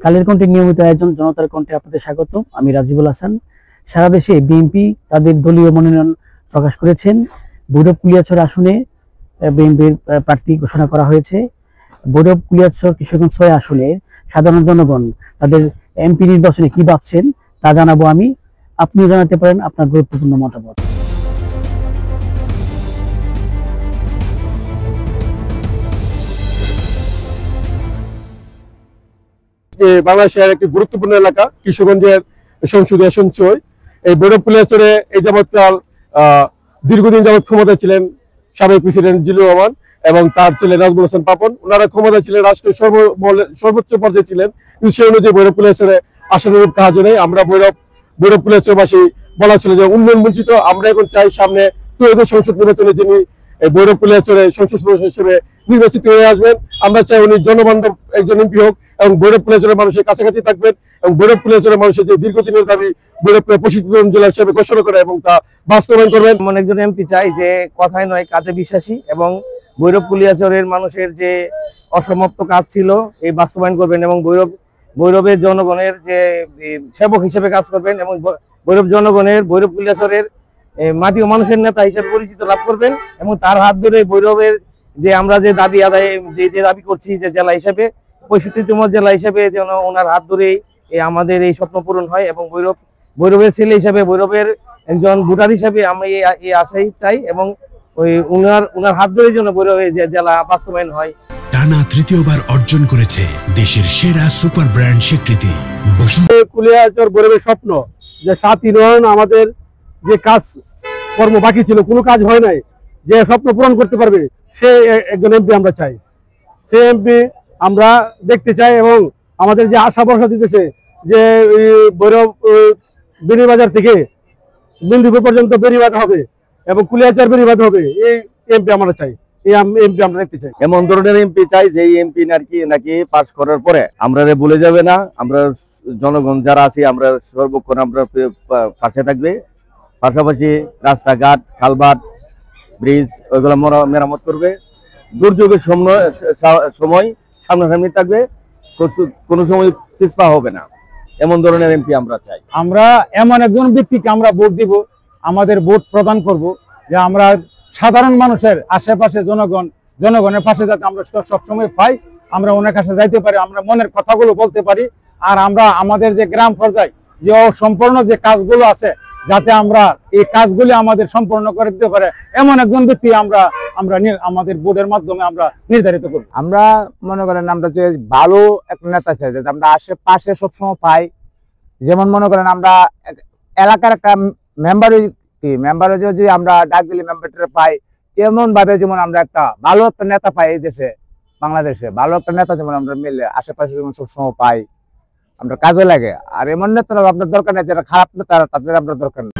কালের কণ্ঠের নিয়মিত আয়োজন জনতার কণ্ঠে আপনাদের স্বাগত। আমি রাজিবুল হাসান। সারা দেশে বিএনপি তাদের দলীয় মনোনয়ন প্রকাশ করেছেন। ভৈরব কুলিয়াচর আসনে বিএনপির প্রার্থী ঘোষণা করা হয়েছে। ভৈরব কুলিয়াচর কিশোরগঞ্জ ৬ আসনে সাধারণ জনগণ তাদের এমপি নির্বাচনে কি ভাবছেন তা জানাবো আমি। আপনিও জানাতে পারেন আপনার গুরুত্বপূর্ণ মতামত। বাংলাদেশের একটি গুরুত্বপূর্ণ এলাকা কিশোরগঞ্জের সংসদীয় আসন ৬। এই ভৈরব কুলিয়াচরে এই যাবৎকাল দীর্ঘদিন যাবৎ ক্ষমতায় ছিলেন সাবেক প্রেসিডেন্ট জিল্লুর রহমান এবং তার ছেলে নাজমুল হাসান পাপন। ওনারা ক্ষমতায় ছিলেন, রাষ্ট্রের সর্বোচ্চ পর্যায়ে ছিলেন, কিন্তু সেই অনুযায়ী ভৈরব কুলিয়াচরে আসনের কাজ নেই। আমরা ভৈরব কুলিয়াচরবাসী বলা ছিল যে উন্নয়ন বঞ্চিত। আমরা এখন চাই সামনে ত্রয়োদশ সংসদ নির্বাচনে যিনি ভৈরব কুলিয়াচরে সংসদ সদস্য হিসেবে নির্বাচিত হয়ে আসবেন, আমরা চাই উনি জনবান্ধব একজন এমপি হোক এবং ভৈরব কুলিয়াচরের মানুষের কাছাকাছি থাকবেন এবং ভৈরব কুলিয়াচরের মানুষের যে দীর্ঘদিনের দাবি ভৈরব প্রশিক্ষণ জেলা হিসেবে ঘোষণা করে এবং তা বাস্তবায়ন করবেন। এমন একজন এমপি চাই যে কথায় নয় কাজে বিশ্বাসী এবং ভৈরব কুলিয়াচরের মানুষের যে অসমাপ্ত কাজ ছিল এই বাস্তবায়ন করবেন এবং ভৈরবের জনগণের যে সেবক হিসেবে কাজ করবেন এবং ভৈরব জনগণের ভৈরব কুলিয়াচরের মাটি ও মানুষের নেতা হিসেবে পরিচিত লাভ করবেন এবং তার হাত ধরে ভৈরবের যে আমরা যে দাবি আদায় যে দাবি করছি যে জেলা হিসেবে 65তম জেলা হিসেবে যেন ওনার হাত ধরেই আমাদের এই স্বপ্ন পূরণ হয় এবং ভৈরবের ছেলে হিসেবে ভৈরবের একজন ভোটার হিসেবে আমি এই আশাই চাই এবং ওই উনার হাত ধরে যেন ভৈরবের জেলা বাস্তবায়ন হয়। টানা তৃতীয়বার অর্জন করেছে দেশের সেরা সুপার ব্র্যান্ড স্বীকৃতি কুলিয়াচর ভৈরবের স্বপ্ন যে ৭ ইউনিয়ন আমাদের যে কাজ কর্ম বাকি ছিল, কোনো কাজ হয় নাই, যে স্বপ্ন পূরণ করতে পারবে সে একজন এমপি আমরা চাই। সে এমপি আমরা দেখতে চাই এবং আমাদের যে আশা ভরসা দিতেছে যে ভৈরব বেড়িবাজার থেকে বিন্দুপুর পর্যন্ত বেড়িবাঁধ হবে এবং কুলিয়াচর বেড়িবাঁধ হবে, এই এমপি আমরা চাই, এই এমপি আমরা দেখতে চাই। এমন ধরনের এমপি চাই যে এমপি নাকি পাস করার পরে আমরা ভুলে যাবে না, আমরা জনগণ যারা আছি আমরা সর্বক্ষণ আমরা পাশে থাকবে, পাশাপাশি রাস্তাঘাট খালবাট ব্রিজ ওইগুলো মেরামত করবে, দুর্যোগের সময় সামনাসামনি থাকবে, কোনো সময় পিছপা হবে না, এমন ধরনের এমপি আমরা চাই। আমরা এমন একজন ব্যক্তিকে আমরা ভোট দিব, আমাদের ভোট প্রদান করব যে আমরা সাধারণ মানুষের আশেপাশে জনগণের পাশে যাতে আমরা সবসময় পাই, আমরা ওনার কাছে যাইতে পারি, আমরা মনের কথাগুলো বলতে পারি, আর আমরা আমাদের যে গ্রাম পর্যায়ে যে অসম্পূর্ণ যে কাজগুলো আছে যাতে আমরা এই কাজগুলি আমাদের সম্পূর্ণ করে দিতে পারে এমন একজন ব্যক্তি আমরা আমাদের ভোটের মাধ্যমে আমরা নির্ধারিত করি। আমরা মনে করেন আমরা যে ভালো একটা নেতা চাই যাতে আমরা আশেপাশে সবসময় পাই। যেমন মনে করেন আমরা এলাকার একটা মেম্বারে যদি আমরা ডাক দিলে মেম্বারটা পাই, তেমন ভাবে যেমন আমরা একটা ভালো একটা নেতা পাই এই দেশে বাংলাদেশে, ভালো একটা নেতা যেমন আমরা মিলে আশেপাশে যেমন সবসময় পাই, আমরা কাজে লাগে। আর এমন নেতা আপনার দরকার নেই, যারা খারাপ নেতা তাদের আপনার দরকার নেই।